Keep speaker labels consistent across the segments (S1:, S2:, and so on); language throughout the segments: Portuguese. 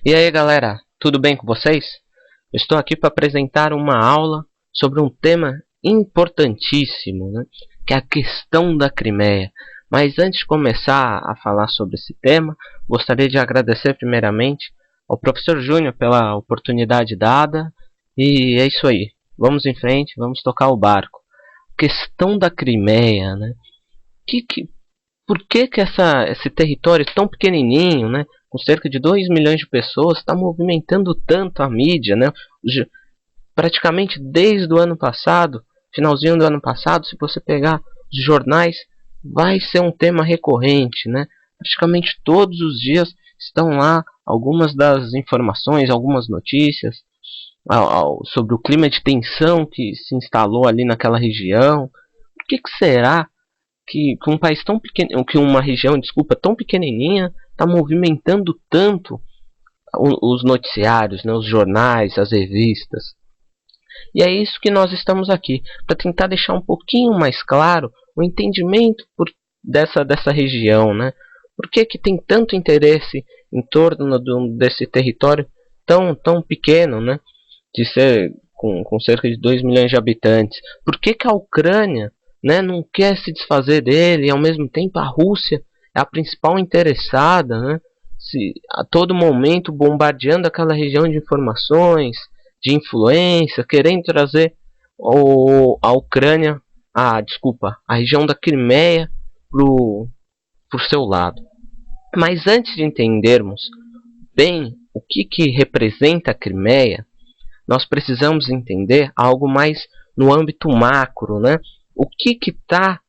S1: E aí galera, tudo bem com vocês? Estou aqui para apresentar uma aula sobre um tema importantíssimo, né? Que é a questão da Crimeia. Mas antes de começar a falar sobre esse tema, gostaria de agradecer primeiramente ao professor Júnior pela oportunidade dada. E é isso aí, vamos em frente, vamos tocar o barco. Questão da Crimeia, né? que, por que esse território tão pequenininho, né, com cerca de 2 milhões de pessoas, está movimentando tanto a mídia, né? Praticamente desde o ano passado, finalzinho do ano passado, se você pegar os jornais, vai ser um tema recorrente, né? Praticamente todos os dias estão lá algumas das informações, algumas notícias sobre o clima de tensão que se instalou ali naquela região. Por que será que um país tão pequeno, que uma região, desculpa, tão pequenininha, está movimentando tanto os noticiários, né, os jornais, as revistas? E é isso que nós estamos aqui, para tentar deixar um pouquinho mais claro o entendimento dessa região, né? Por que tem tanto interesse em torno desse território tão pequeno, né? De ser com cerca de 2 milhões de habitantes. Por que a Ucrânia, né, não quer se desfazer dele e ao mesmo tempo a Rússia é a principal interessada, né? A todo momento bombardeando aquela região de informações, de influência, querendo trazer a Ucrânia, a região da Crimeia pro seu lado. Mas antes de entendermos bem o que representa a Crimeia, nós precisamos entender algo mais no âmbito macro, né? O que está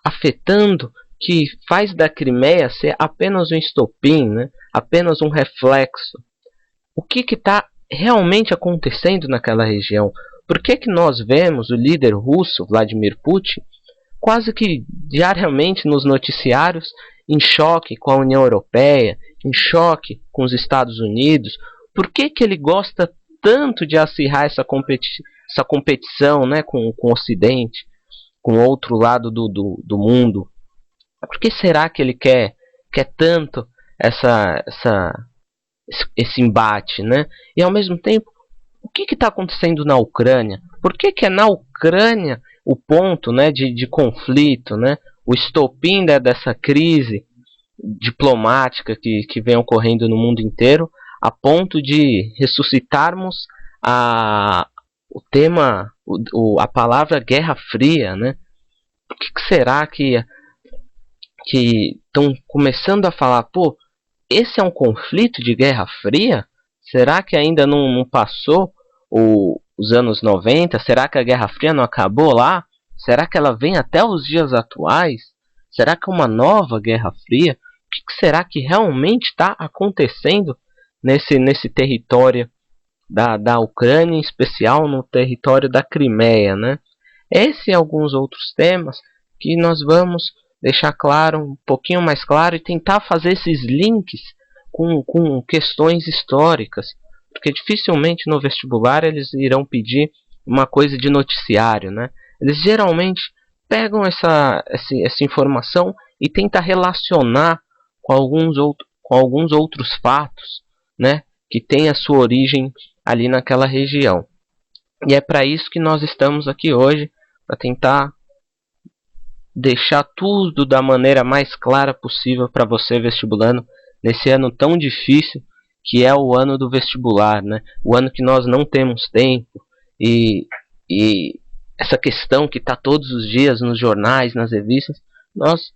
S1: afetando, que faz da Crimeia ser apenas um estopim, né? Apenas um reflexo. O que está realmente acontecendo naquela região? Por que nós vemos o líder russo, Vladimir Putin, quase que diariamente nos noticiários, em choque com a União Europeia, em choque com os Estados Unidos? Por que ele gosta tanto de acirrar essa competição, né, com o Ocidente, com o outro lado do mundo? Por que será que ele quer tanto esse embate, né? E ao mesmo tempo, o que está acontecendo na Ucrânia? Por que é na Ucrânia o ponto, né, de conflito, né? O estopim dessa crise diplomática que vem ocorrendo no mundo inteiro, a ponto de ressuscitarmos o tema, a palavra Guerra Fria, né? Por que será que estão começando a falar, pô, esse é um conflito de Guerra Fria? Será que ainda não passou os anos 90? Será que a Guerra Fria não acabou lá? Será que ela vem até os dias atuais? Será que é uma nova Guerra Fria? O que será que realmente está acontecendo nesse território da Ucrânia, em especial no território da Crimeia, né? Esse e alguns outros temas que nós vamos deixar claro, um pouquinho mais claro, e tentar fazer esses links com questões históricas, porque dificilmente no vestibular eles irão pedir uma coisa de noticiário, né? Eles geralmente pegam essa informação e tentam relacionar com alguns outros fatos, né, que têm a sua origem ali naquela região. E é para isso que nós estamos aqui hoje, para tentar deixar tudo da maneira mais clara possível para você, vestibulando, nesse ano tão difícil que é o ano do vestibular, né? O ano que nós não temos tempo e essa questão que está todos os dias nos jornais, nas revistas, nós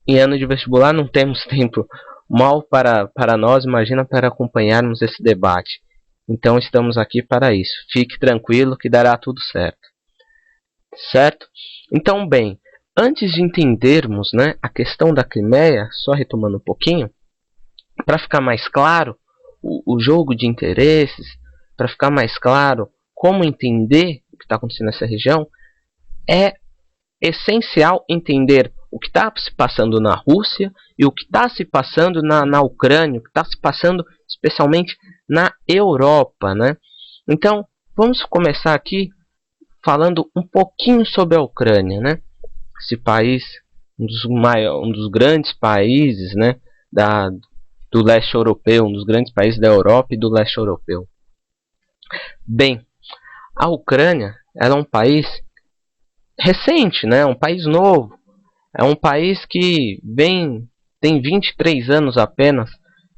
S1: em ano de vestibular não temos tempo mal para nós, imagina para acompanharmos esse debate. Então estamos aqui para isso. Fique tranquilo que dará tudo certo. Certo? Então, bem, antes de entendermos, né, a questão da Crimeia, só retomando um pouquinho, para ficar mais claro o jogo de interesses, para ficar mais claro como entender o que está acontecendo nessa região, é essencial entender o que está se passando na Rússia e o que está se passando na Ucrânia, o que está se passando especialmente na Europa, né? Então, vamos começar aqui falando um pouquinho sobre a Ucrânia, né? Esse país, um dos grandes países, né, do leste europeu, um dos grandes países da Europa e do leste europeu. Bem, a Ucrânia era um país recente, né? Um país novo. É um país que tem 23 anos apenas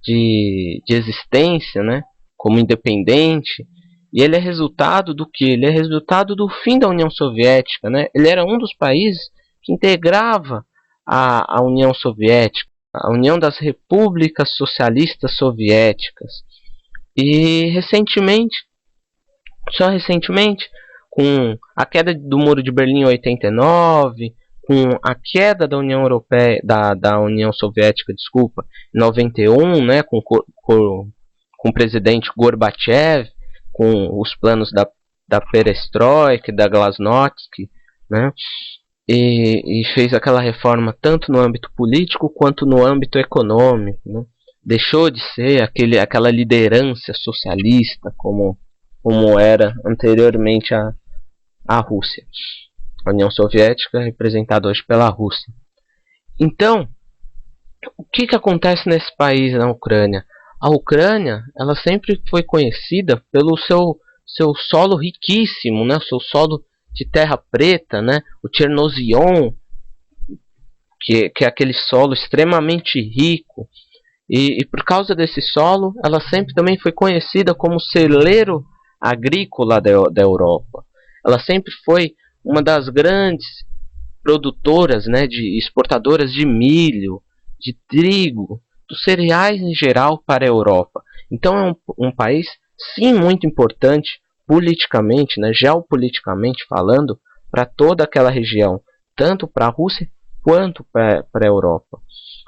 S1: de existência, né? Como independente. E ele é resultado do que? Ele é resultado do fim da União Soviética, né? Ele era um dos países que integrava a União Soviética, a União das Repúblicas Socialistas Soviéticas. E recentemente, só recentemente, com a queda do Muro de Berlim em 89, com a queda da União Europeia, da União Soviética, desculpa, em 91, né, com o presidente Gorbachev, com os planos da Perestroika, da Glasnost, né, e fez aquela reforma tanto no âmbito político quanto no âmbito econômico, né. Deixou de ser aquela liderança socialista como era anteriormente a Rússia. A União Soviética é representada hoje pela Rússia. Então, o que acontece nesse país, na Ucrânia? A Ucrânia, ela sempre foi conhecida pelo seu solo riquíssimo, né? O seu solo de terra preta, né? O Chernozion, que é aquele solo extremamente rico. E por causa desse solo, ela sempre também foi conhecida como celeiro agrícola da Europa. Ela sempre foi uma das grandes produtoras, né, de exportadoras de milho, de trigo, dos cereais em geral para a Europa. Então é um país, sim, muito importante politicamente, né, geopoliticamente falando, para toda aquela região, tanto para a Rússia quanto para a Europa.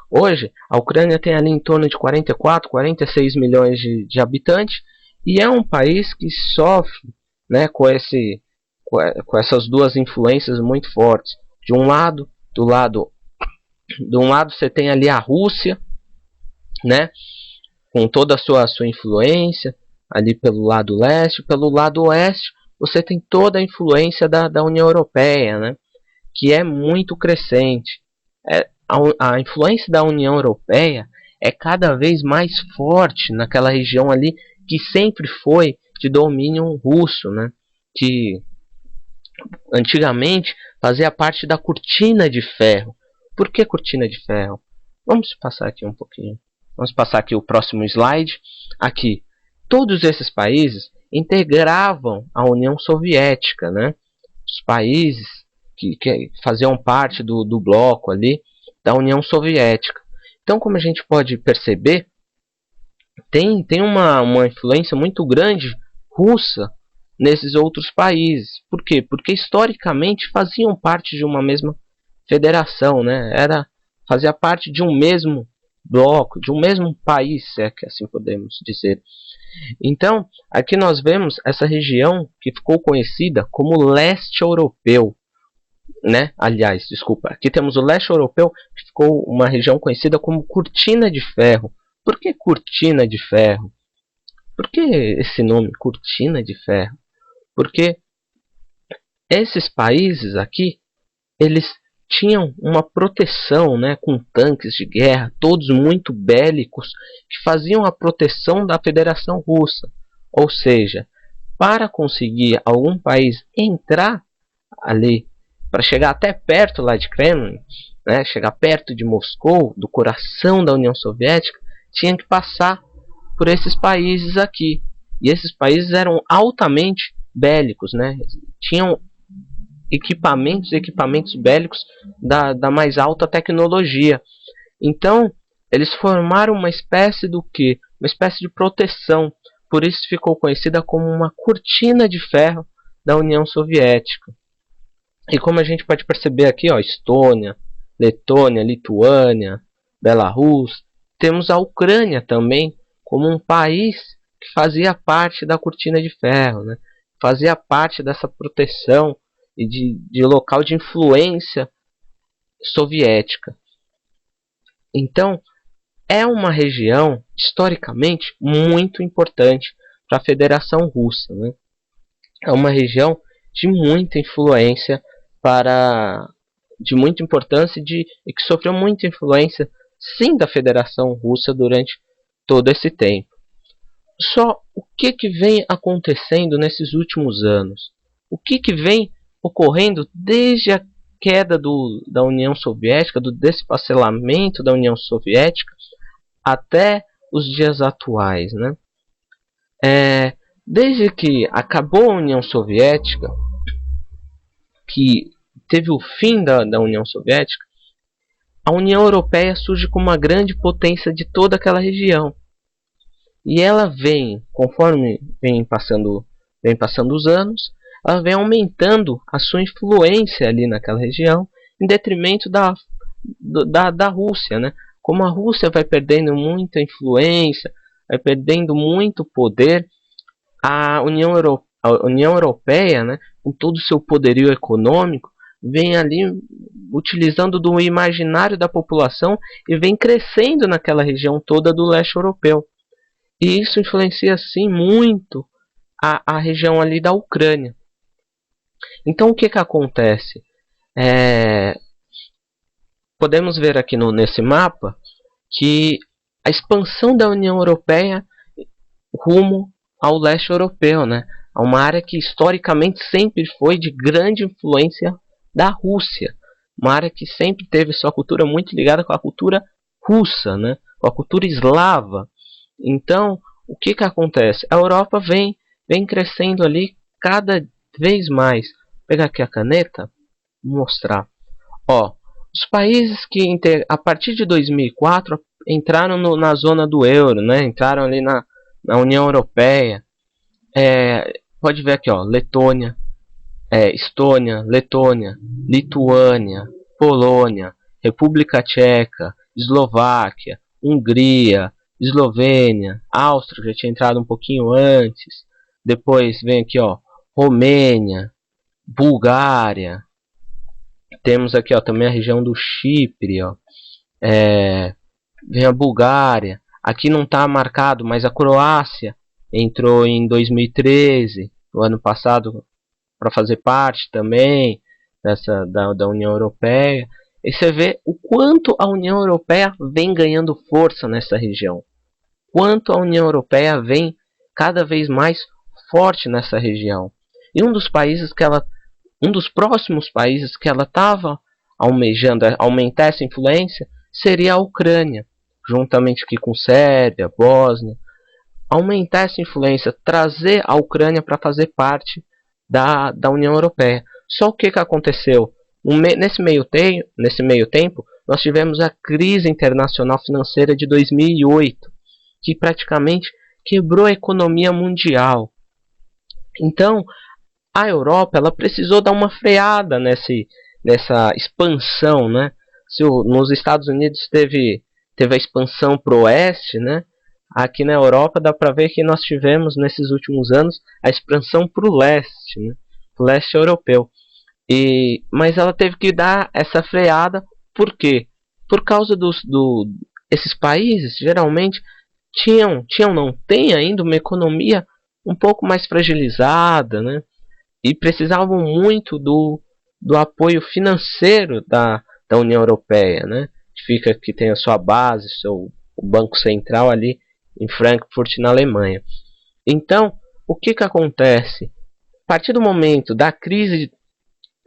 S1: Hoje, a Ucrânia tem ali em torno de 44, 46 milhões de habitantes e é um país que sofre, né, com essas duas influências muito fortes. De um lado você tem ali a Rússia, né, com toda a sua influência ali pelo lado leste. Pelo lado oeste você tem toda a influência da União Europeia, né, que é muito crescente. A influência da União Europeia é cada vez mais forte naquela região ali que sempre foi de domínio russo, né, que antigamente fazia parte da cortina de ferro. Por que cortina de ferro? Vamos passar aqui um pouquinho. Vamos passar aqui o próximo slide. Aqui, todos esses países integravam a União Soviética, né? Os países que faziam parte do bloco ali da União Soviética. Então, como a gente pode perceber, tem uma influência muito grande russa nesses outros países. Por quê? Porque historicamente faziam parte de uma mesma federação, né? Fazia parte de um mesmo bloco, de um mesmo país, se é que assim podemos dizer. Então, aqui nós vemos essa região que ficou conhecida como leste europeu, né? Aliás, desculpa, aqui temos o leste europeu, que ficou uma região conhecida como cortina de ferro. Por que cortina de ferro? Por que esse nome, cortina de ferro? Porque esses países aqui, eles tinham uma proteção, né, com tanques de guerra, todos muito bélicos, que faziam a proteção da Federação Russa. Ou seja, para conseguir algum país entrar ali, para chegar até perto lá de Kremlin, né, chegar perto de Moscou, do coração da União Soviética, tinha que passar por esses países aqui. E esses países eram altamente bélicos, né? Tinham equipamentos bélicos da mais alta tecnologia. Então, eles formaram uma espécie do quê? Uma espécie de proteção. Por isso ficou conhecida como uma cortina de ferro da União Soviética. E como a gente pode perceber aqui, ó, Estônia, Letônia, Lituânia, Belarus, temos a Ucrânia também como um país que fazia parte da cortina de ferro, né? Fazia parte dessa proteção e de local de influência soviética. Então, é uma região historicamente muito importante para a Federação Russa, né? É uma região de muita influência de muita importância e que sofreu muita influência sim da Federação Russa durante todo esse tempo. Só o que vem acontecendo nesses últimos anos? O que vem ocorrendo desde a queda da União Soviética, do desfacelamento da União Soviética, até os dias atuais, né? Desde que acabou a União Soviética, que teve o fim da União Soviética, a União Europeia surge como uma grande potência de toda aquela região. E ela vem, conforme vem passando os anos, ela vem aumentando a sua influência ali naquela região, em detrimento da Rússia, né? Como a Rússia vai perdendo muita influência, vai perdendo muito poder, a União Europeia, né, com todo o seu poderio econômico, vem ali utilizando do imaginário da população e vem crescendo naquela região toda do leste europeu. E isso influencia, sim, muito a região ali da Ucrânia. Então, o que acontece? Podemos ver aqui nesse mapa que a expansão da União Europeia rumo ao leste europeu, né? A uma área que historicamente sempre foi de grande influência da Rússia. Uma área que sempre teve sua cultura muito ligada com a cultura russa, né? Com a cultura eslava. Então, o que acontece? A Europa vem crescendo ali cada vez mais. Vou pegar aqui a caneta, vou mostrar. Ó, os países que a partir de 2004 entraram na zona do euro, né? Entraram ali na União Europeia. Pode ver aqui, ó, Letônia, Estônia, Letônia, Lituânia, Polônia, República Tcheca, Eslováquia, Hungria, Eslovênia, Áustria já tinha entrado um pouquinho antes. Depois vem aqui, ó, Romênia, Bulgária. Temos aqui, ó, também a região do Chipre, ó. Vem a Bulgária. Aqui não está marcado, mas a Croácia entrou em 2013, no ano passado, para fazer parte também da União Europeia. E você vê o quanto a União Europeia vem ganhando força nessa região. Quanto a União Europeia vem cada vez mais forte nessa região. E um dos próximos países que ela estava almejando aumentar essa influência seria a Ucrânia, juntamente aqui com Sérvia, Bósnia. Aumentar essa influência, trazer a Ucrânia para fazer parte da União Europeia. Só o que aconteceu? Nesse meio tempo, nós tivemos a crise internacional financeira de 2008, que praticamente quebrou a economia mundial. Então, a Europa ela precisou dar uma freada nessa expansão, né? Nos Estados Unidos teve a expansão para o oeste, né? Aqui na Europa dá para ver que nós tivemos nesses últimos anos a expansão para o leste, né? O leste europeu. Mas ela teve que dar essa freada, por quê? Por causa esses países geralmente têm ainda uma economia um pouco mais fragilizada, né? E precisavam muito do apoio financeiro da União Europeia, né? Que tem a sua base, o Banco Central ali em Frankfurt, na Alemanha. Então, o que acontece? A partir do momento da crise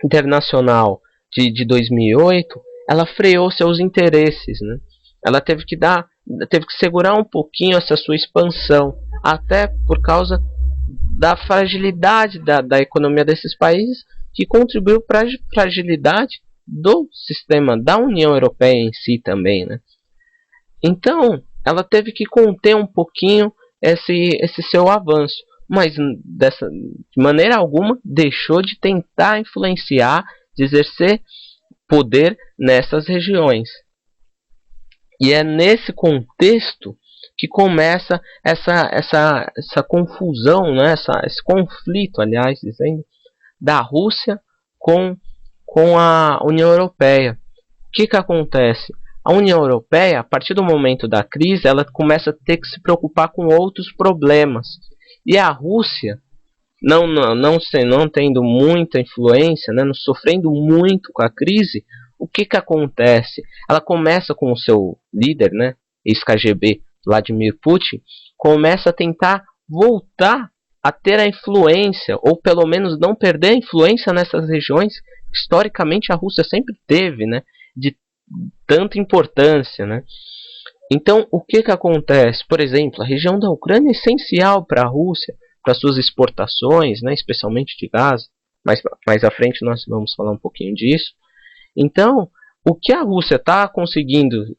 S1: internacional de 2008, ela freou seus interesses, né? Ela teve que segurar um pouquinho essa sua expansão, até por causa da fragilidade da economia desses países, que contribuiu para a fragilidade do sistema da União Europeia em si também, né? Então, ela teve que conter um pouquinho esse seu avanço, mas de maneira alguma deixou de tentar influenciar, de exercer poder nessas regiões. E é nesse contexto que começa essa confusão, né? Esse conflito, aliás, dizendo, da Rússia com a União Europeia. O que acontece? A União Europeia, a partir do momento da crise, ela começa a ter que se preocupar com outros problemas. E a Rússia, não tendo muita influência, né, não sofrendo muito com a crise, o que acontece? Ela começa com o seu líder, né, ex-KGB, Vladimir Putin, começa a tentar voltar a ter a influência, ou pelo menos não perder a influência nessas regiões que historicamente a Rússia sempre teve, né, de tanta importância, né. Então, o que acontece? Por exemplo, a região da Ucrânia é essencial para a Rússia, para suas exportações, né, especialmente de gás. Mais à frente nós vamos falar um pouquinho disso. Então, o que a Rússia está conseguindo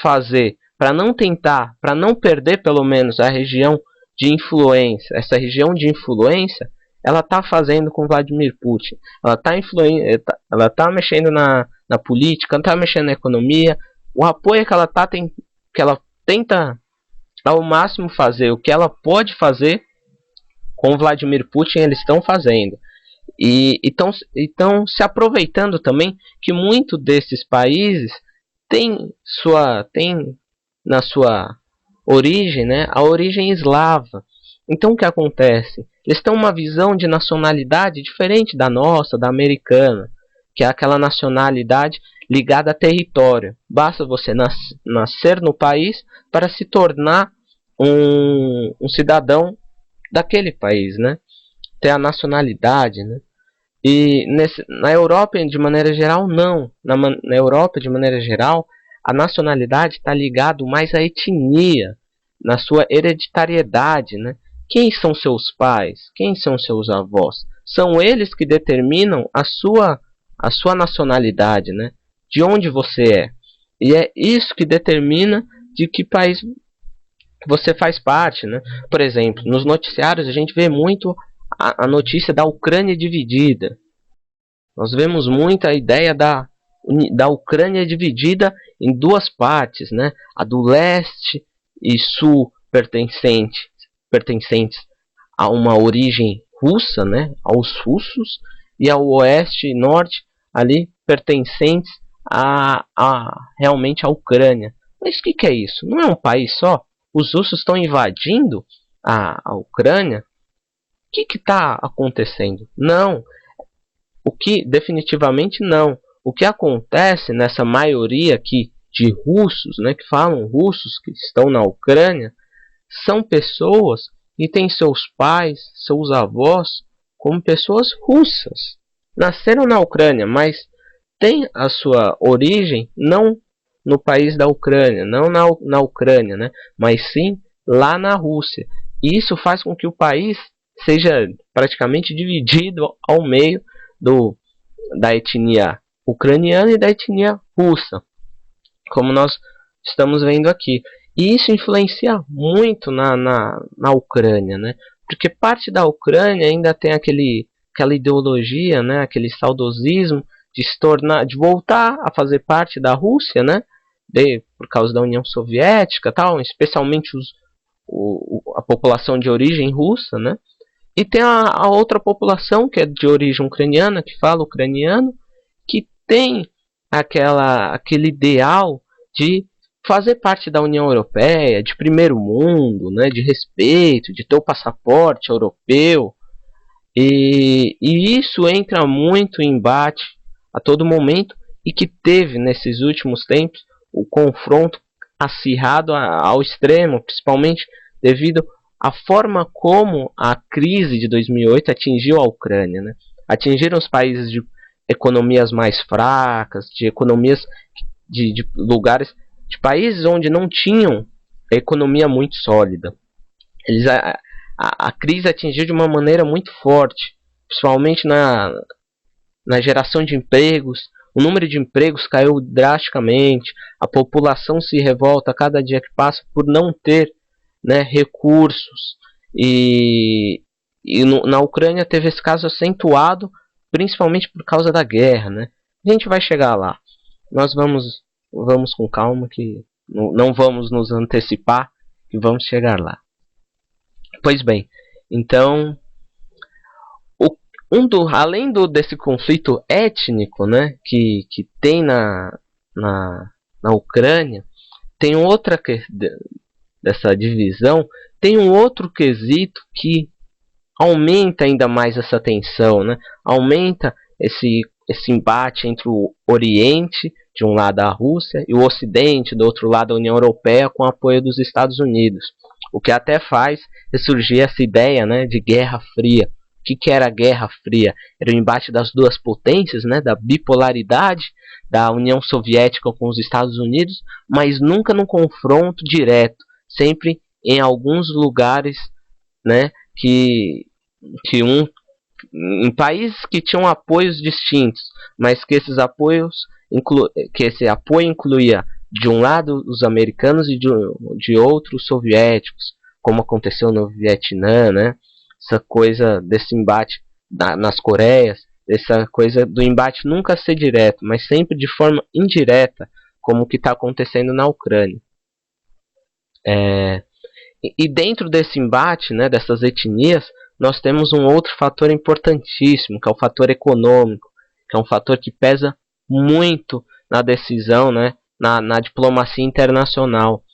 S1: fazer para não perder pelo menos a região de influência, essa região de influência, ela está fazendo com Vladimir Putin. Ela tá mexendo na política, está mexendo na economia. O apoio que que ela tenta ao máximo fazer, o que ela pode fazer com Vladimir Putin, eles estão fazendo. E estão se aproveitando também que muito desses países tem na sua origem, né, a origem eslava. Então o que acontece? Eles têm uma visão de nacionalidade diferente da nossa, da americana, que é aquela nacionalidade ligada a território. Basta você nascer no país para se tornar um cidadão daquele país, né? Ter a nacionalidade, né? E na Europa, de maneira geral, não. Na Europa, de maneira geral, a nacionalidade está ligado mais à etnia, na sua hereditariedade, né? Quem são seus pais? Quem são seus avós? São eles que determinam a sua nacionalidade, né? De onde você é. E é isso que determina de que país você faz parte, né? Por exemplo, nos noticiários a gente vê muito a notícia da Ucrânia dividida. Nós vemos muito a ideia da Ucrânia dividida em duas partes, né? A do leste e sul pertencentes a uma origem russa, né? Aos russos, e ao oeste e norte ali pertencentes realmente à Ucrânia. Mas o que é isso? Não é um país só? Os russos estão invadindo a Ucrânia? O que está acontecendo? Não. Definitivamente não. O que acontece nessa maioria aqui de russos, né, que falam russos, que estão na Ucrânia, são pessoas que têm seus pais, seus avós, como pessoas russas. Nasceram na Ucrânia, mas têm a sua origem não no país da Ucrânia, não na Ucrânia, né, mas sim lá na Rússia. E isso faz com que o país seja praticamente dividido ao meio da etnia ucraniana e da etnia russa, como nós estamos vendo aqui. E isso influencia muito na Ucrânia, né? Porque parte da Ucrânia ainda tem aquela ideologia, né? Aquele saudosismo de voltar a fazer parte da Rússia, né? Por causa da União Soviética, tal, especialmente a população de origem russa, né? E tem a outra população que é de origem ucraniana, que fala ucraniano, que tem aquele ideal de fazer parte da União Europeia, de primeiro mundo, né, de respeito, de ter o passaporte europeu. E isso entra muito em embate a todo momento, e que teve nesses últimos tempos o confronto acirrado ao extremo, principalmente devido à forma como a crise de 2008 atingiu a Ucrânia, né? Atingiram os países de economias mais fracas, de economias de lugares, de países onde não tinham economia muito sólida. A crise atingiu de uma maneira muito forte, principalmente na geração de empregos. O número de empregos caiu drasticamente, a população se revolta a cada dia que passa por não ter, né, recursos. Na Ucrânia teve esse caso acentuado, principalmente por causa da guerra, né? A gente vai chegar lá. Nós vamos com calma, que não vamos nos antecipar, e vamos chegar lá. Pois bem, então, além desse conflito étnico, né, que tem na Ucrânia, tem outra dessa divisão, tem um outro quesito que aumenta ainda mais essa tensão, né? Aumenta esse esse embate entre o Oriente, de um lado a Rússia, e o Ocidente, do outro lado a União Europeia, com o apoio dos Estados Unidos. O que até faz ressurgir essa ideia, né, de Guerra Fria. O que era a Guerra Fria? Era o embate das duas potências, né, da bipolaridade da União Soviética com os Estados Unidos, mas nunca num confronto direto, sempre em alguns lugares, né, em países que tinham apoios distintos, mas que esse apoio incluía de um lado os americanos e de outro os soviéticos, como aconteceu no Vietnã, né? Essa coisa desse embate nas Coreias, essa coisa do embate nunca ser direto, mas sempre de forma indireta, como o que está acontecendo na Ucrânia. E dentro desse embate, né, dessas etnias, nós temos um outro fator importantíssimo, que é o fator econômico, que é um fator que pesa muito na decisão, né, na diplomacia internacional.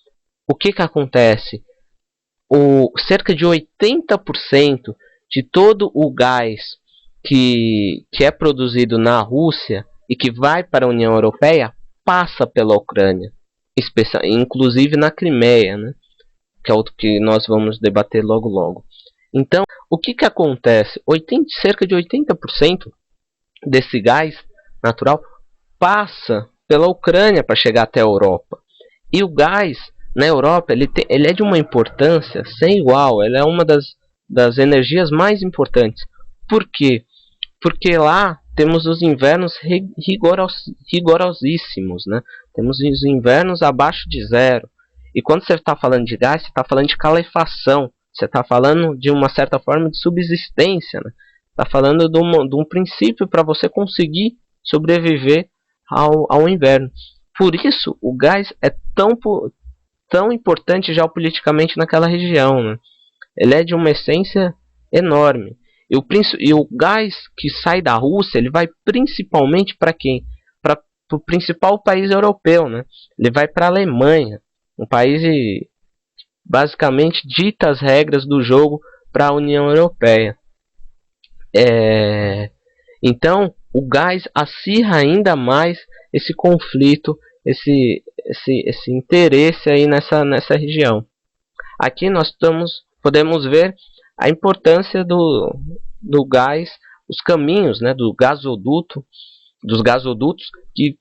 S1: O que acontece? Cerca de 80% de todo o gás que é produzido na Rússia e que vai para a União Europeia passa pela Ucrânia, inclusive na Crimeia, né, que é outro que nós vamos debater logo logo. Então, o que acontece? Cerca de 80% desse gás natural passa pela Ucrânia para chegar até a Europa. E o gás na Europa ele é de uma importância sem igual. Ele é uma das energias mais importantes. Por quê? Porque lá temos os invernos rigorosíssimos, né? Temos os invernos abaixo de zero. E quando você está falando de gás, você está falando de calefação. Você está falando de uma certa forma de subsistência, né? Está falando de um princípio para você conseguir sobreviver ao inverno. Por isso, o gás é tão importante geopoliticamente naquela região, né? Ele é de uma essência enorme. E o gás que sai da Rússia, ele vai principalmente para quem? Para o principal país europeu, né? Ele vai para a Alemanha, um país que basicamente dita as regras do jogo para a União Europeia. Então, o gás acirra ainda mais esse conflito, esse interesse aí nessa região. Aqui nós podemos ver a importância do gás, os caminhos, né, dos gasodutos que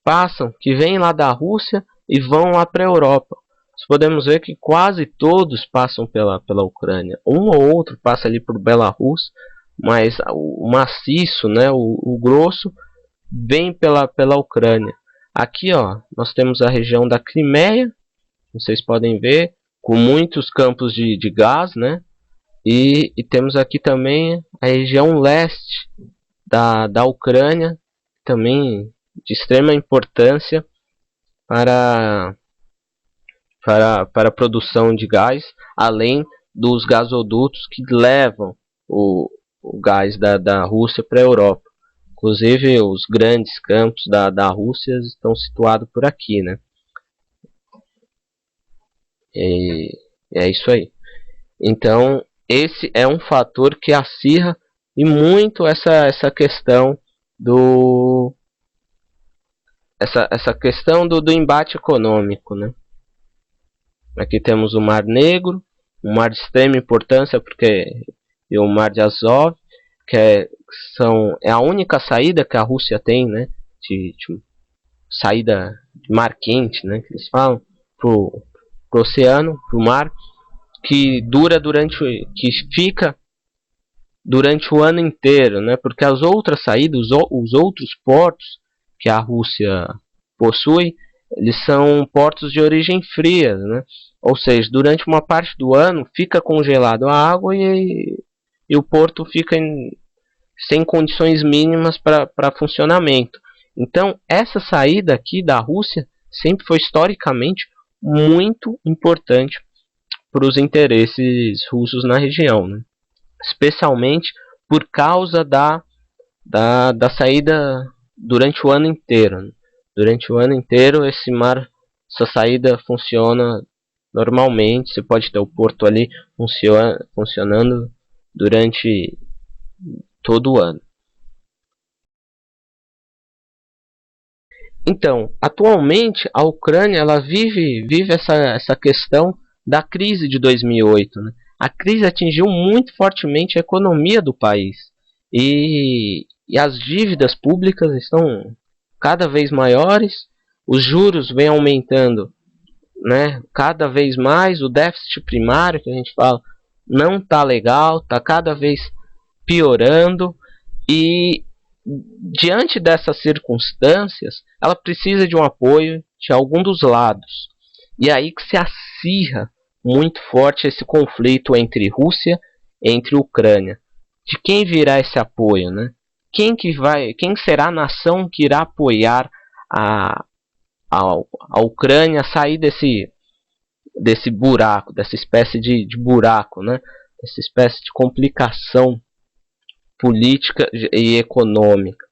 S1: vêm lá da Rússia e vão lá para a Europa. Nós podemos ver que quase todos passam pela Ucrânia. Um ou outro passa ali por Belarus, mas o maciço, né, o grosso, vem pela Ucrânia. Aqui, ó, nós temos a região da Crimeia, vocês podem ver, com muitos campos de gás, né? E temos aqui também a região leste da Ucrânia, também de extrema importância para a produção de gás, além dos gasodutos que levam o gás da Rússia para a Europa. Inclusive, os grandes campos da Rússia estão situados por aqui, né? E é isso aí. Então, esse é um fator que acirra e muito essa questão essa questão do embate econômico, né? Aqui temos o Mar Negro, um mar de extrema importância e o Mar de Azov, que é a única saída que a Rússia tem, né? De saída de mar quente, né? Que eles falam pro oceano, pro mar, que fica durante o ano inteiro, né? Porque as outras saídas, os outros portos que a Rússia possui, eles são portos de origem fria, né? Ou seja, durante uma parte do ano fica congelado a água e o porto fica sem condições mínimas para funcionamento. Então, essa saída aqui da Rússia sempre foi historicamente muito importante para os interesses russos na região, né? Especialmente por causa da saída durante o ano inteiro, né? Durante o ano inteiro essa saída funciona normalmente. Você pode ter o porto ali funcionando durante todo o ano. Então, atualmente a Ucrânia ela vive essa questão da crise de 2008, né? A crise atingiu muito fortemente a economia do país e as dívidas públicas estão cada vez maiores, os juros vêm aumentando, né? Cada vez mais, o déficit primário que a gente fala não está legal, está cada vez piorando e diante dessas circunstâncias, ela precisa de um apoio de algum dos lados. E é aí que se acirra muito forte esse conflito entre Rússia e entre Ucrânia. De quem virá esse apoio, né? Quem será a nação que irá apoiar a, a Ucrânia a sair desse buraco, dessa espécie de buraco, né? Dessa espécie de complicação política e econômica,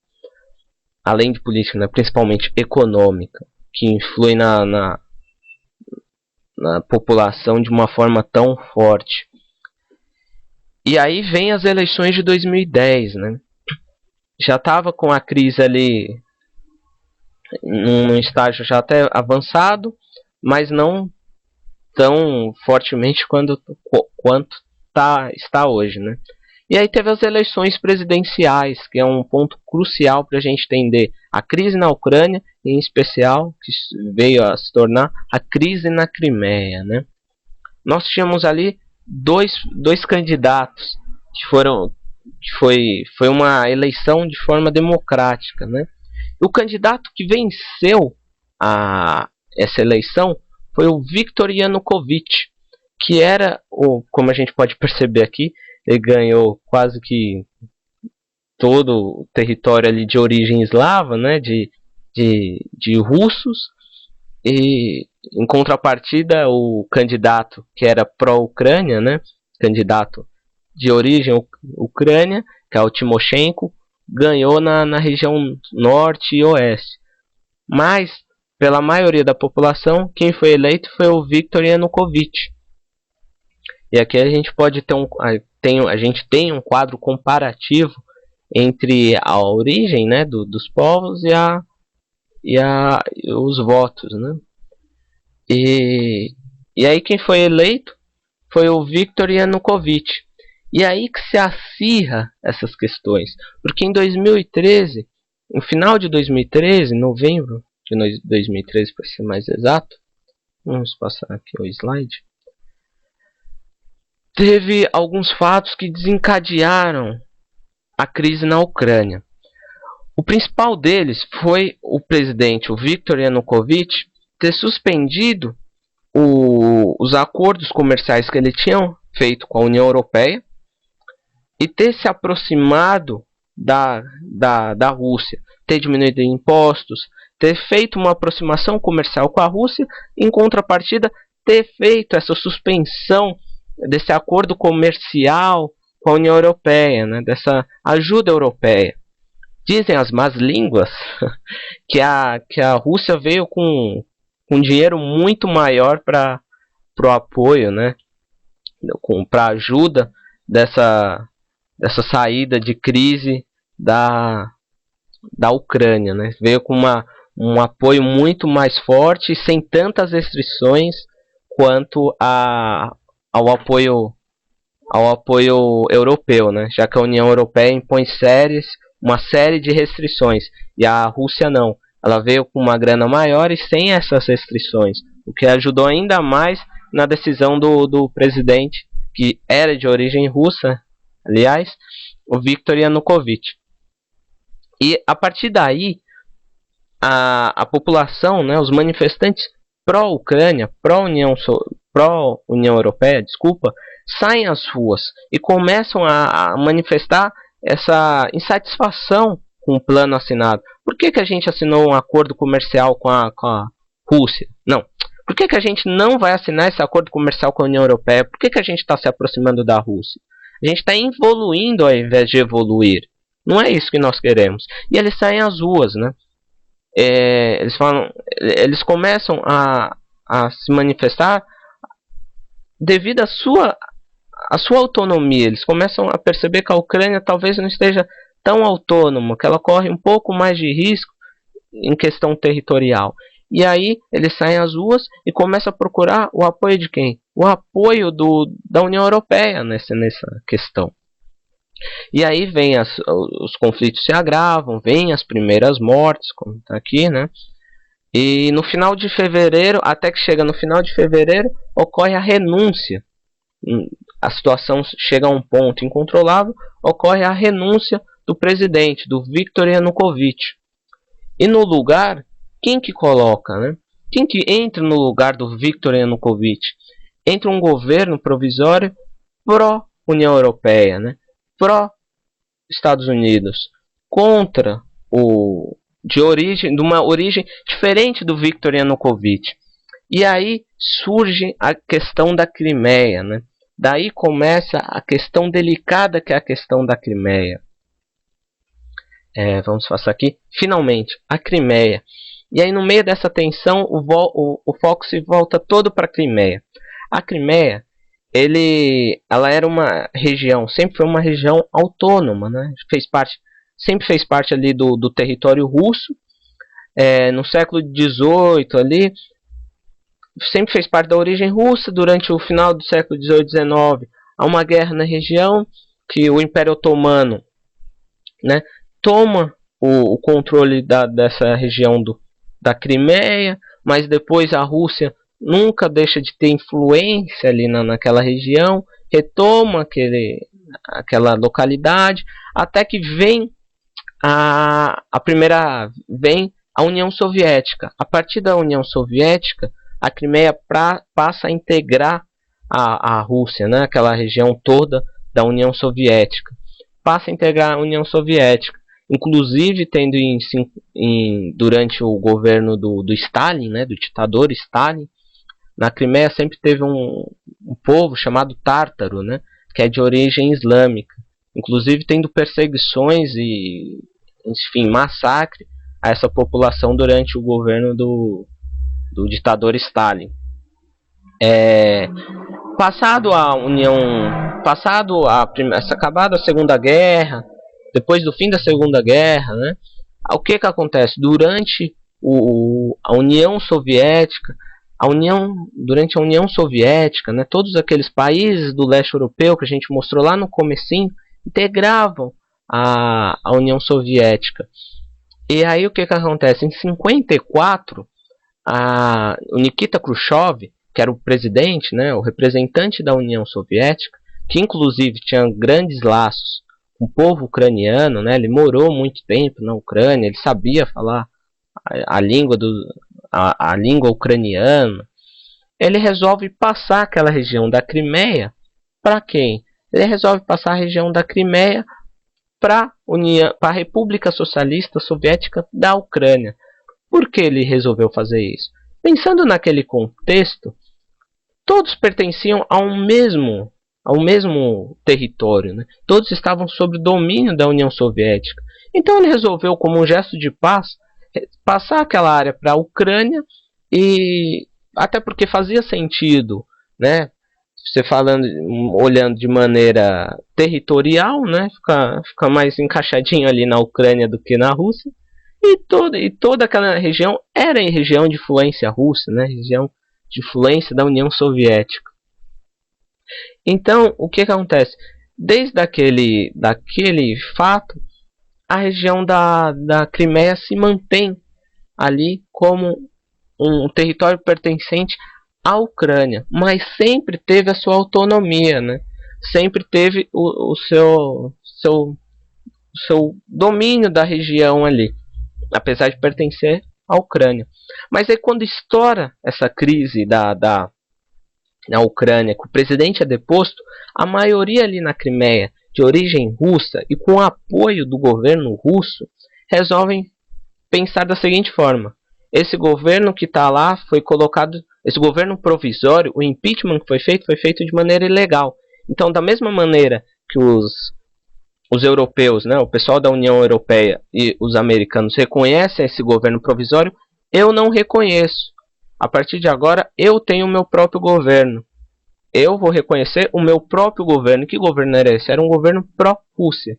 S1: além de política, né, principalmente econômica, que influi na população de uma forma tão forte. E aí vem as eleições de 2010, né? Já estava com a crise ali num estágio já até avançado, mas não tão fortemente quanto está hoje, né? E aí teve as eleições presidenciais, que é um ponto crucial para a gente entender a crise na Ucrânia, em especial, que veio a se tornar a crise na Crimeia, né? Nós tínhamos ali dois candidatos foi uma eleição de forma democrática, né? O candidato que venceu essa eleição foi o Viktor Yanukovych, que era, como a gente pode perceber aqui, ele ganhou quase que todo o território ali de origem eslava, né, de russos, e em contrapartida o candidato que era pró-Ucrânia, né, candidato de origem ucrânia, que é o Timoshenko, ganhou na região norte e oeste. Mas, pela maioria da população, quem foi eleito foi o Viktor Yanukovych. E aqui a gente pode ter a gente tem um quadro comparativo entre a origem, né, dos povos e os votos, né? E aí quem foi eleito foi o Viktor Yanukovych. E aí que se acirra essas questões, porque em 2013, no final de 2013, novembro de 2013 para ser mais exato, vamos passar aqui o slide, teve alguns fatos que desencadearam a crise na Ucrânia. O principal deles foi o presidente, o Viktor Yanukovych, ter suspendido os acordos comerciais que ele tinha feito com a União Europeia e ter se aproximado da Rússia, ter diminuído impostos, ter feito uma aproximação comercial com a Rússia, em contrapartida, ter feito essa suspensão desse acordo comercial com a União Europeia, né, dessa ajuda europeia. Dizem as más línguas que a Rússia veio com dinheiro muito maior para o apoio, né, para a ajuda dessa saída de crise da Ucrânia, né? Veio com um apoio muito mais forte e sem tantas restrições quanto ao apoio europeu, né? Já que a União Europeia impõe uma série de restrições e a Rússia não. Ela veio com uma grana maior e sem essas restrições, o que ajudou ainda mais na decisão do presidente, que era de origem russa, aliás, o Viktor Yanukovych. E a partir daí, a população, né, os manifestantes pró-Ucrânia, pró-União Europeia, desculpa, saem às ruas e começam a manifestar essa insatisfação com o plano assinado. Por que a gente assinou um acordo comercial com a Rússia? Não. Por que a gente não vai assinar esse acordo comercial com a União Europeia? Por que a gente está se aproximando da Rússia? A gente está evoluindo ao invés de evoluir. Não é isso que nós queremos. E eles saem às ruas, né? Eles começam a se manifestar devido à sua autonomia. Eles começam a perceber que a Ucrânia talvez não esteja tão autônoma, que ela corre um pouco mais de risco em questão territorial. E aí eles saem às ruas e começam a procurar o apoio de quem? O apoio da União Europeia nessa questão. E aí vem os conflitos se agravam, vem as primeiras mortes, como está aqui, né? E no final de fevereiro, até que chega no final de fevereiro, ocorre a renúncia. A situação chega a um ponto incontrolável, ocorre a renúncia do presidente, do Viktor Yanukovych. E no lugar, quem que coloca, né? Quem que entra no lugar do Viktor Yanukovych? Entra um governo provisório pró-União Europeia, né? Pró-Estados Unidos, contra de uma origem diferente do Viktor Yanukovych. E aí surge a questão da Crimeia, né? Daí começa a questão delicada que é a questão da Crimeia. Vamos passar aqui. Finalmente, a Crimeia. E aí no meio dessa tensão o foco se volta todo para a Crimeia. A Crimeia, ela era uma região, sempre foi uma região autônoma, né? Sempre fez parte ali do território russo. No século XVIII ali, sempre fez parte da origem russa. Durante o final do século XVIII, XIX, há uma guerra na região que o Império Otomano, né, toma o controle dessa região da Crimeia, mas depois a Rússia nunca deixa de ter influência ali naquela região, retoma aquela localidade, até que vem vem a União Soviética. A partir da União Soviética, a Crimeia passa a integrar a Rússia, né? Aquela região toda da União Soviética. Passa a integrar a União Soviética. Inclusive, tendo durante o governo do Stalin, né? Do ditador Stalin, na Crimeia sempre teve um povo chamado tártaro, né? Que é de origem islâmica. Inclusive tendo perseguições e, enfim, massacre a essa população durante o governo do ditador Stalin. Acabada a Segunda Guerra, depois do fim da Segunda Guerra, né? O que acontece? Durante a União Soviética, durante a União Soviética, né, todos aqueles países do leste europeu que a gente mostrou lá no comecinho, integravam a União Soviética. E aí o que acontece? Em 54, o Nikita Khrushchev, que era o presidente, né, o representante da União Soviética, que inclusive tinha grandes laços com o povo ucraniano, né, ele morou muito tempo na Ucrânia, ele sabia falar a língua ucraniana. Ele resolve passar aquela região da Crimeia para quem? Ele resolve passar a região da Crimeia para a República Socialista Soviética da Ucrânia. Por que ele resolveu fazer isso? Pensando naquele contexto, todos pertenciam ao mesmo território, né? Todos estavam sob o domínio da União Soviética. Então ele resolveu, como um gesto de paz, passar aquela área para a Ucrânia, e até porque fazia sentido, né? Você olhando de maneira territorial, né? Fica mais encaixadinho ali na Ucrânia do que na Rússia. E toda aquela região era em região de influência russa, né? Região de influência da União Soviética. Então, o que acontece? Desde daquele fato, a região da Crimeia se mantém ali como um território pertencente à Ucrânia, mas sempre teve a sua autonomia, né? Sempre teve o seu domínio da região ali, apesar de pertencer à Ucrânia. Mas aí quando estoura essa crise na Ucrânia, que o presidente é deposto, a maioria ali na Crimeia, de origem russa e com apoio do governo russo, resolvem pensar da seguinte forma: esse governo que está lá foi colocado, esse governo provisório, o impeachment que foi feito de maneira ilegal. Então, da mesma maneira que os europeus, né, o pessoal da União Europeia e os americanos reconhecem esse governo provisório, eu não reconheço. A partir de agora, eu tenho o meu próprio governo. Eu vou reconhecer o meu próprio governo. Que governo era esse? Era um governo pró-Rússia.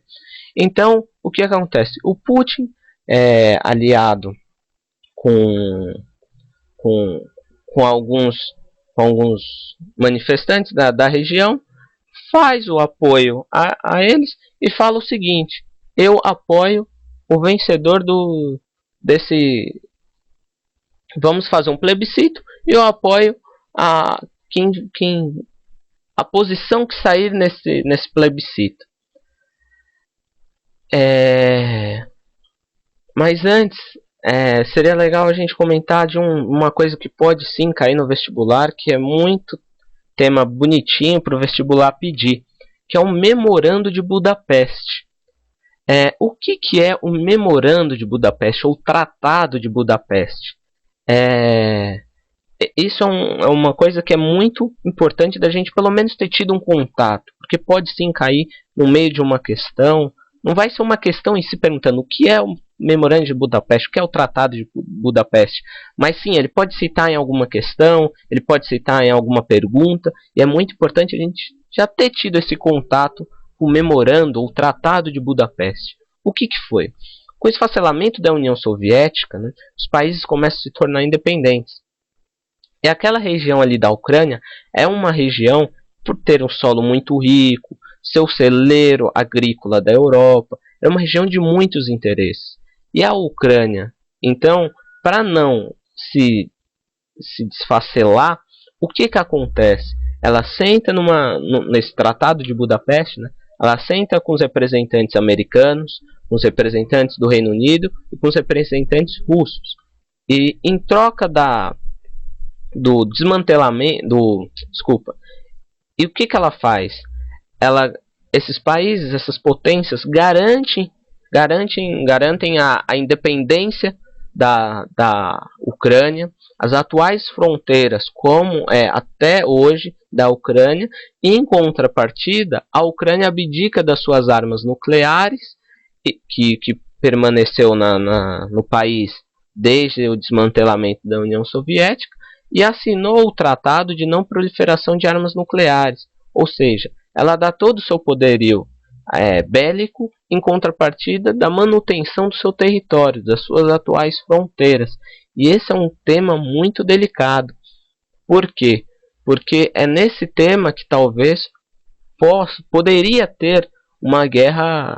S1: Então, o que acontece? O Putin, aliado com, com, com alguns manifestantes da região, faz o apoio a eles e fala o seguinte: eu apoio o vencedor desse. Vamos fazer um plebiscito e eu apoio a a posição que sair nesse plebiscito. Mas antes, seria legal a gente comentar de uma coisa que pode sim cair no vestibular, que é muito tema bonitinho para o vestibular pedir, que é o Memorando de Budapeste. O que é o Memorando de Budapeste, ou Tratado de Budapeste? Isso é uma coisa que é muito importante da gente pelo menos ter tido um contato, porque pode sim cair no meio de uma questão. Não vai ser uma questão em si perguntando o que é o Memorando de Budapeste, o que é o Tratado de Budapeste, mas sim, ele pode citar em alguma questão, ele pode citar em alguma pergunta, e é muito importante a gente já ter tido esse contato com o Memorando ou Tratado de Budapeste. O que foi? Com o esfacelamento da União Soviética, né, os países começam a se tornar independentes. E aquela região ali da Ucrânia é uma região, por ter um solo muito rico, ser o celeiro agrícola da Europa, é uma região de muitos interesses. E a Ucrânia, então, para não se desfacelar, o que acontece? Ela senta nesse Tratado de Budapeste, né? Ela senta com os representantes americanos, com os representantes do Reino Unido e com os representantes russos. E em troca do desmantelamento, e o que ela faz? Esses países, essas potências garantem a independência da Ucrânia, as atuais fronteiras, como é até hoje da Ucrânia, e em contrapartida, a Ucrânia abdica das suas armas nucleares, que permaneceu no país desde o desmantelamento da União Soviética, e assinou o Tratado de Não Proliferação de Armas Nucleares, ou seja, ela dá todo o seu poderio bélico em contrapartida da manutenção do seu território, das suas atuais fronteiras. E esse é um tema muito delicado. Por quê? Porque é nesse tema que talvez poderia ter uma guerra,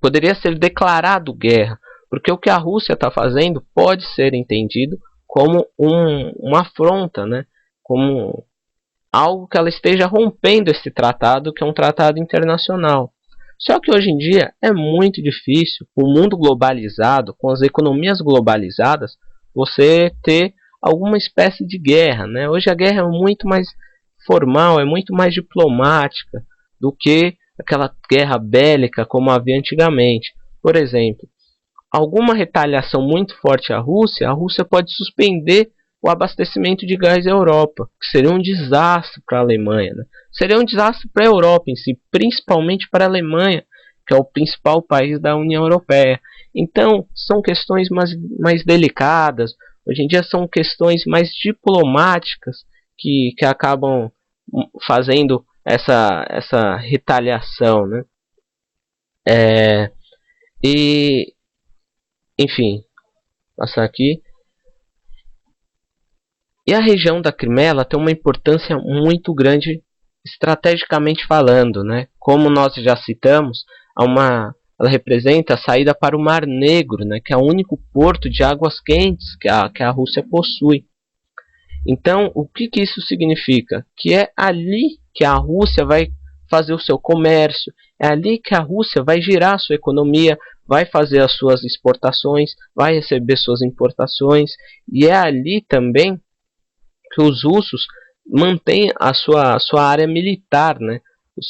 S1: poderia ser declarado guerra, porque o que a Rússia está fazendo pode ser entendido como uma afronta, né? Como algo que ela esteja rompendo esse tratado, que é um tratado internacional. Só que hoje em dia é muito difícil, com o mundo globalizado, com as economias globalizadas, você ter alguma espécie de guerra, né? Hoje a guerra é muito mais formal, é muito mais diplomática do que aquela guerra bélica como havia antigamente. Por exemplo, alguma retaliação muito forte à Rússia pode suspender o abastecimento de gás à Europa, que seria um desastre para a Alemanha, né? Seria um desastre para a Europa em si, principalmente para a Alemanha, que é o principal país da União Europeia. Então, são questões mais delicadas, hoje em dia são questões mais diplomáticas que acabam fazendo essa retaliação, né? Enfim, passar aqui. E a região da Crimeia ela tem uma importância muito grande estrategicamente falando, né? Como nós já citamos, ela representa a saída para o Mar Negro, né? Que é o único porto de águas quentes que a Rússia possui. Então, o que isso significa? Que é ali que a Rússia vai fazer o seu comércio, é ali que a Rússia vai girar a sua economia, vai fazer as suas exportações, vai receber suas importações, e é ali também que os russos mantêm a sua área militar, né? Os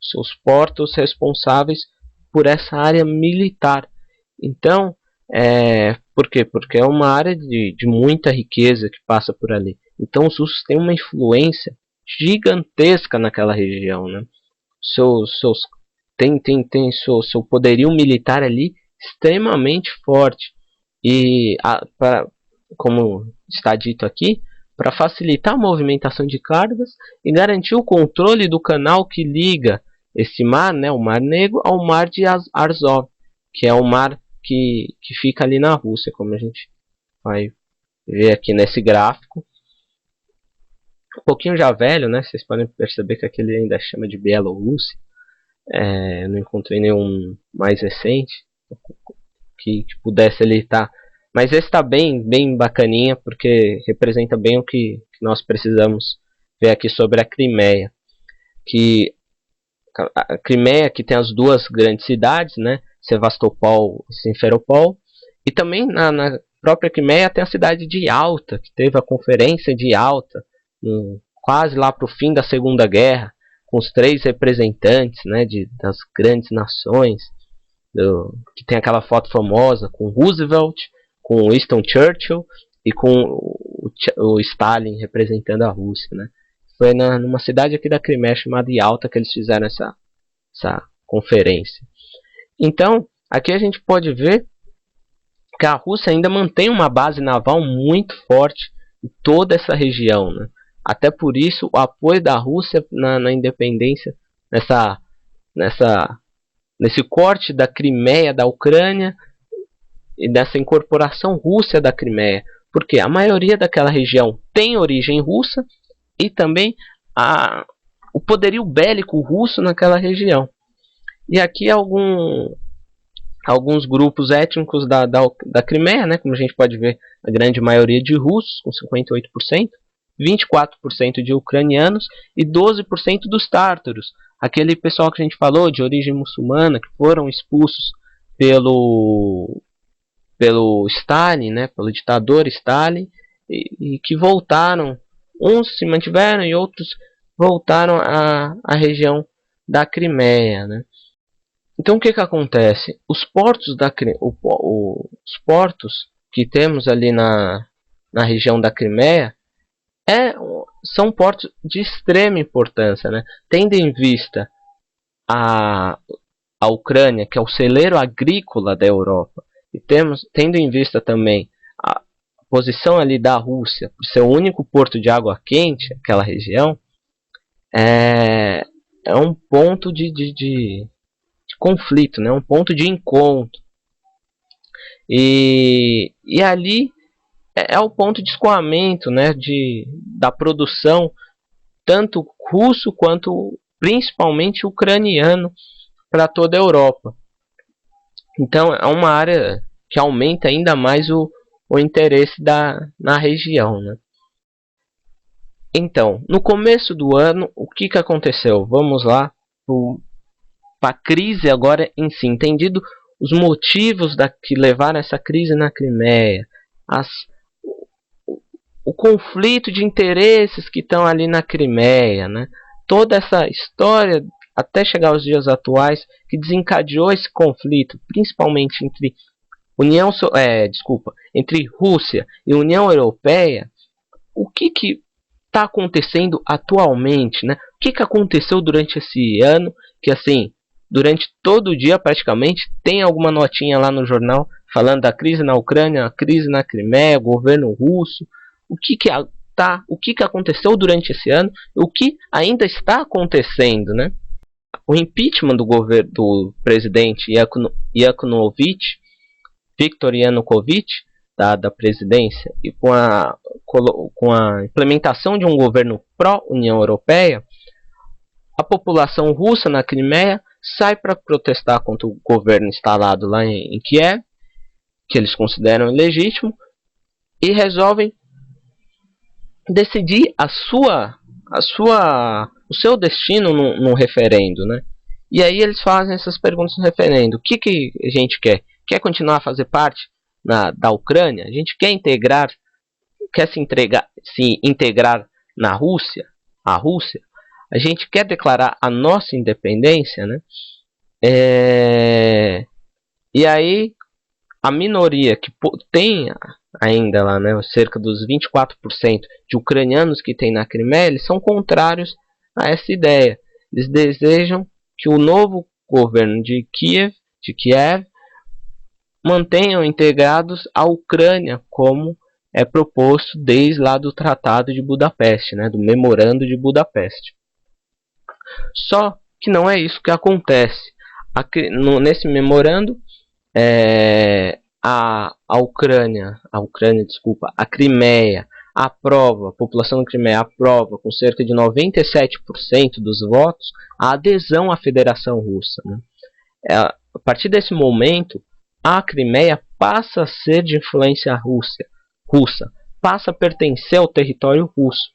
S1: seus portos responsáveis por essa área militar. Então, por quê? Porque é uma área de muita riqueza que passa por ali. Então os russos têm uma influência gigantesca naquela região, né? Tem seu poderio militar ali extremamente forte. E como está dito aqui, para facilitar a movimentação de cargas e garantir o controle do canal que liga esse mar, né, o Mar Negro, ao Mar de Azov, que é o mar que fica ali na Rússia, como a gente vai ver aqui nesse gráfico. Um pouquinho já velho, né? Vocês podem perceber que aquele ainda chama de Bielorrússia. Não encontrei nenhum mais recente que pudesse ele estar. Mas esse está bem bacaninha, porque representa bem o que nós precisamos ver aqui sobre a Crimeia. Que a Crimeia que tem as duas grandes cidades, né? Sevastopol e Simferopol. E também na própria Crimeia tem a cidade de Yalta, que teve a conferência de Yalta, quase lá para o fim da Segunda Guerra, com os 3 representantes, né, das grandes nações, que tem aquela foto famosa com Roosevelt, com Winston Churchill e com o Stalin representando a Rússia, né? Foi numa cidade aqui da Crimeia chamada Yalta que eles fizeram essa conferência. Então, aqui a gente pode ver que a Rússia ainda mantém uma base naval muito forte em toda essa região, né? Até por isso, o apoio da Rússia na independência, nesse corte da Crimeia da Ucrânia e dessa incorporação russa da Crimeia. Porque a maioria daquela região tem origem russa e também o poderio bélico russo naquela região. E aqui alguns grupos étnicos da Crimeia, né, como a gente pode ver, a grande maioria de russos, com 58%, 24% de ucranianos e 12% dos tártaros, aquele pessoal que a gente falou de origem muçulmana, que foram expulsos pelo Stalin, né, pelo ditador Stalin, e que voltaram, uns se mantiveram e outros voltaram à região da Crimeia, né. Então o que acontece? Os portos os portos que temos ali na região da Crimeia são portos de extrema importância, né? Tendo em vista a Ucrânia, que é o celeiro agrícola da Europa, e tendo em vista também a posição ali da Rússia, por ser o único porto de água quente, aquela região, é um ponto de conflito, né? Um ponto de encontro. E ali é o ponto de escoamento, né, da produção, tanto russo quanto principalmente ucraniano, para toda a Europa. Então é uma área que aumenta ainda mais o interesse na região, né? Então, no começo do ano, o que aconteceu? Vamos lá para a crise agora em si, entendido os motivos que levaram essa crise na Crimeia, o conflito de interesses que estão ali na Crimeia, né? Toda essa história até chegar aos dias atuais que desencadeou esse conflito, principalmente entre entre Rússia e União Europeia. O que está acontecendo atualmente, né? O que aconteceu durante esse ano, que assim, durante todo o dia praticamente tem alguma notinha lá no jornal falando da crise na Ucrânia, a crise na Crimeia, governo russo. O que aconteceu durante esse ano, o que ainda está acontecendo, né? O impeachment do presidente Yanukovych, Viktor Yanukovych, da presidência, e com a implementação de um governo pró-União Europeia, a população russa na Crimeia sai para protestar contra o governo instalado lá em Kiev, que eles consideram ilegítimo, e resolvem decidir o seu destino no referendo, né? E aí eles fazem essas perguntas no referendo. O que a gente quer? Quer continuar a fazer parte da Ucrânia? A gente quer se integrar na Rússia? A Rússia? A gente quer declarar a nossa independência, né? E aí a minoria que tem ainda lá, né, cerca dos 24% de ucranianos que tem na Crimeia, eles são contrários a essa ideia. Eles desejam que o novo governo de Kiev mantenham integrados a Ucrânia, como é proposto desde lá do Tratado de Budapeste, né, do Memorando de Budapeste. Só que não é isso que acontece. Nesse memorando, desculpa, a Crimeia aprova, a população da Crimeia aprova com cerca de 97% dos votos a adesão à Federação Russa, né? A partir desse momento, a Crimeia passa a ser de influência russa, passa a pertencer ao território russo.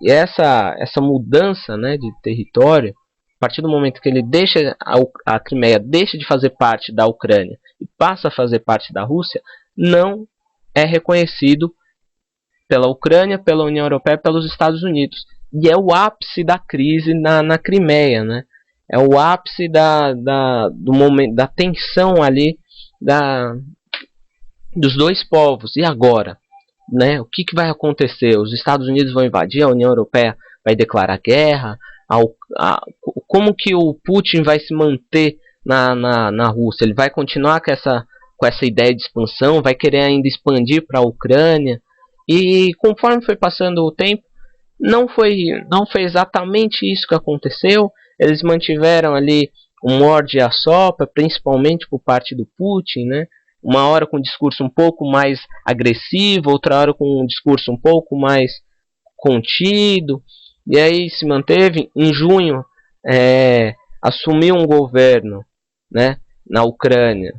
S1: Essa mudança, né, de território, a partir do momento que ele deixa a Crimeia deixa de fazer parte da Ucrânia e passa a fazer parte da Rússia, não é reconhecido pela Ucrânia, pela União Europeia, pelos Estados Unidos. E é o ápice da crise na Crimeia, né? É o ápice do momento, da tensão ali dos dois povos. E agora? Né? O que vai acontecer? Os Estados Unidos vão invadir, a União Europeia vai declarar guerra? Como que o Putin vai se manter na Rússia? Ele vai continuar com essa ideia de expansão? Vai querer ainda expandir para a Ucrânia? E conforme foi passando o tempo, não foi exatamente isso que aconteceu. Eles mantiveram ali um morde e assopra, principalmente por parte do Putin, né? Uma hora com um discurso um pouco mais agressivo, outra hora com um discurso um pouco mais contido. E aí se manteve. Em junho, assumiu um governo, né, na Ucrânia,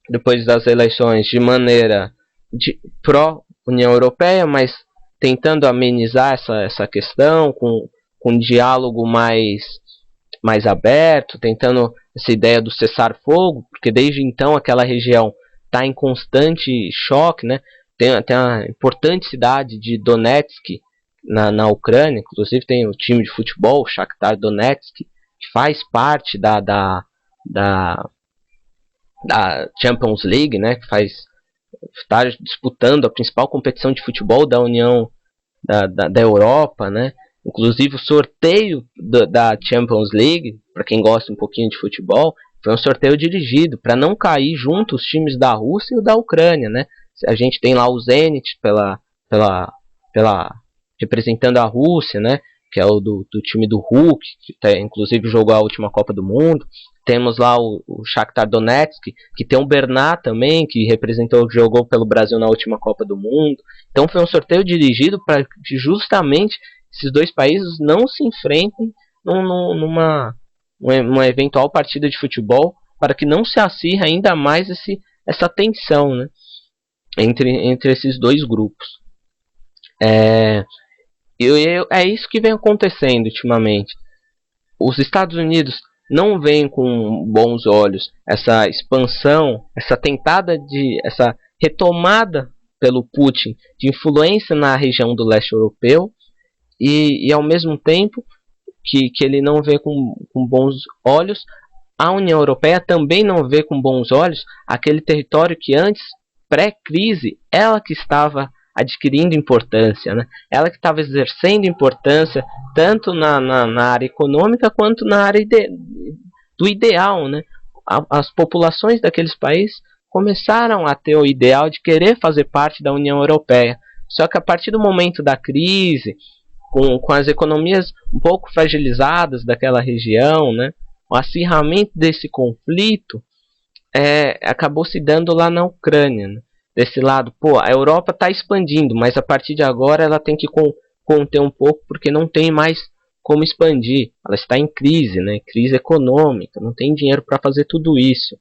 S1: depois das eleições, de maneira pró-União Europeia, mas tentando amenizar essa questão, com um diálogo mais aberto, tentando essa ideia do cessar-fogo, porque desde então aquela região está em constante choque, né? Tem a importante cidade de Donetsk na Ucrânia, inclusive tem o time de futebol, o Shakhtar Donetsk, que faz parte da Champions League, né? Que está disputando a principal competição de futebol da União da Europa, né? Inclusive o sorteio da Champions League, para quem gosta um pouquinho de futebol, foi um sorteio dirigido para não cair junto os times da Rússia e o da Ucrânia, né? A gente tem lá o Zenit representando a Rússia, né? Que é o do time do Hulk, que inclusive jogou a última Copa do Mundo. Temos lá o Shakhtar Donetsk, que tem o Bernat também, que jogou pelo Brasil na última Copa do Mundo. Então foi um sorteio dirigido para que justamente esses dois países não se enfrentem numa eventual partida de futebol, para que não se acirre ainda mais essa tensão, né, entre esses dois grupos. É isso que vem acontecendo ultimamente. Os Estados Unidos não veem com bons olhos essa expansão, essa retomada pelo Putin de influência na região do leste europeu, e ao mesmo tempo que ele não vê com bons olhos, a União Europeia também não vê com bons olhos aquele território que antes, pré-crise, ela que estava adquirindo importância, né? Ela que estava exercendo importância tanto na área econômica quanto na área do ideal, né? As populações daqueles países começaram a ter o ideal de querer fazer parte da União Europeia. Só que a partir do momento da crise, com as economias um pouco fragilizadas daquela região, né, o acirramento desse conflito acabou se dando lá na Ucrânia, né? Desse lado, a Europa está expandindo, mas a partir de agora ela tem que conter um pouco, porque não tem mais como expandir. Ela está em crise, né? Crise econômica, não tem dinheiro para fazer tudo isso.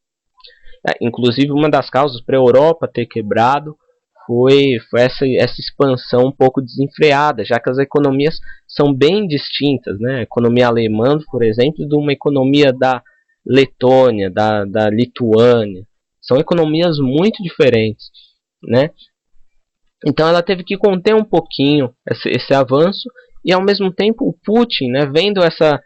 S1: Inclusive, uma das causas para a Europa ter quebrado foi essa expansão um pouco desenfreada, já que as economias são bem distintas, né? A economia alemã, por exemplo, de uma economia da Letônia, da Lituânia. São economias muito diferentes, né? Então ela teve que conter um pouquinho esse avanço, e ao mesmo tempo o Putin, né, vendo essa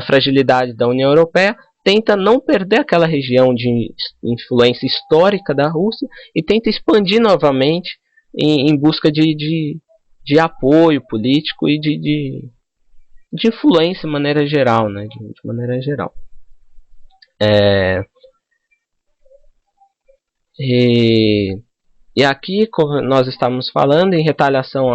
S1: fragilidade da União Europeia, tenta não perder aquela região de influência histórica da Rússia e tenta expandir novamente em busca de apoio político e de influência de maneira geral, né? De maneira geral. E aqui nós estamos falando em retaliação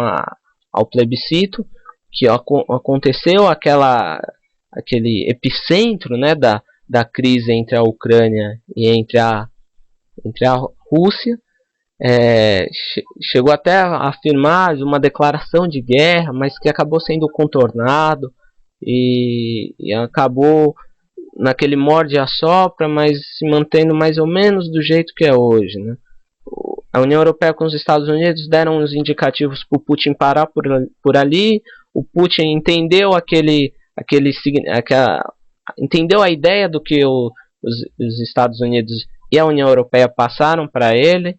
S1: ao plebiscito, que aconteceu aquele epicentro, né, da crise entre a Ucrânia e entre a Rússia. Chegou até a afirmar uma declaração de guerra, mas que acabou sendo contornado e acabou naquele morde-a-sopra, mas se mantendo mais ou menos do jeito que é hoje, né? A União Europeia com os Estados Unidos deram uns indicativos para o Putin parar por ali. O Putin entendeu entendeu a ideia do que os Estados Unidos e a União Europeia passaram para ele.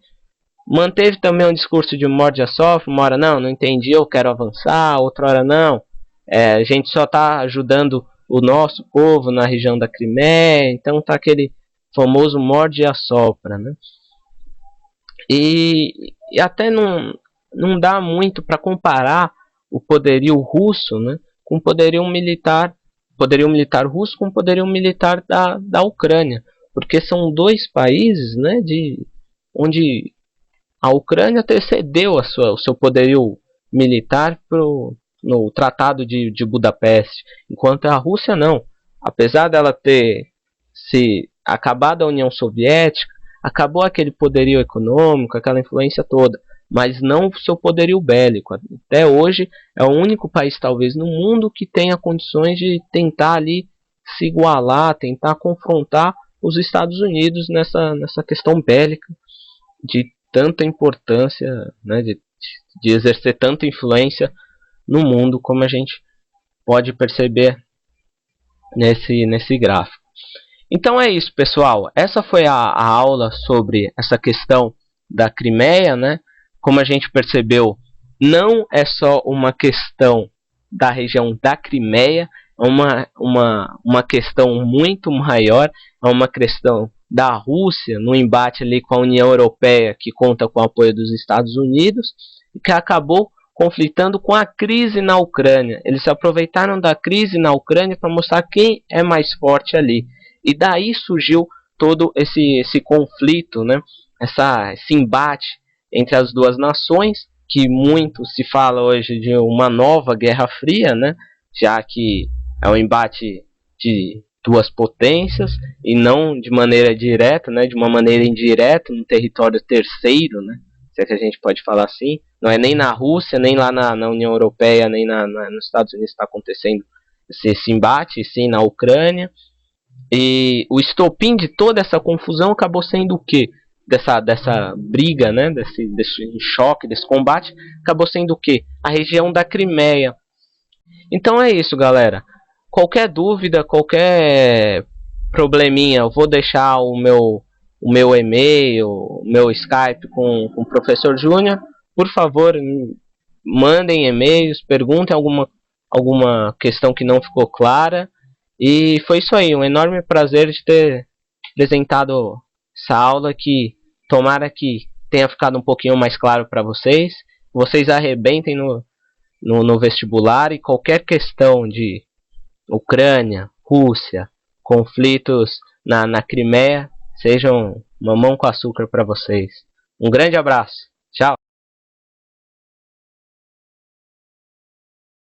S1: Manteve também um discurso de morde-a-sopra, uma hora não entendi, eu quero avançar, outra hora não, a gente só está ajudando o nosso povo na região da Crimeia, então tá aquele famoso morde-a-sopra, né? E até não dá muito para comparar o poderio russo, né, com o poderio militar russo com o poderio militar da Ucrânia, porque são dois países, né, onde a Ucrânia cedeu o seu poderio militar no Tratado de Budapeste, enquanto a Rússia não. Apesar dela ter se acabado a União Soviética, acabou aquele poderio econômico, aquela influência toda, mas não o seu poderio bélico. Até hoje é o único país, talvez, no mundo que tenha condições de tentar ali se igualar, tentar confrontar os Estados Unidos nessa questão bélica de tanta importância, né, de exercer tanta influência no mundo, como a gente pode perceber nesse gráfico. Então é isso, pessoal. Essa foi a aula sobre essa questão da Crimeia, né? Como a gente percebeu, não é só uma questão da região da Crimeia, é uma questão muito maior, é uma questão da Rússia no embate ali com a União Europeia, que conta com o apoio dos Estados Unidos, e que acabou conflitando com a crise na Ucrânia. Eles se aproveitaram da crise na Ucrânia para mostrar quem é mais forte ali. E daí surgiu todo esse conflito, né? Esse embate entre as duas nações, que muito se fala hoje de uma nova Guerra Fria, né? Já que é um embate de duas potências e não de maneira direta, né? De uma maneira indireta, no território terceiro, né? Se é que a gente pode falar assim. Não é nem na Rússia, nem lá na União Europeia, nem nos Estados Unidos está acontecendo esse embate, e sim na Ucrânia. E o estopim de toda essa confusão acabou sendo o quê? Dessa briga, né? desse choque, desse combate, acabou sendo o quê? A região da Crimeia. Então é isso, galera. Qualquer dúvida, qualquer probleminha, eu vou deixar o meu e-mail, o meu Skype com o professor Júnior. Por favor, mandem e-mails, perguntem alguma questão que não ficou clara. E foi isso aí, um enorme prazer de ter apresentado essa aula, que tomara que tenha ficado um pouquinho mais claro para vocês. Vocês arrebentem no vestibular, e qualquer questão de Ucrânia, Rússia, conflitos na Crimeia, sejam mamão com açúcar para vocês. Um grande abraço!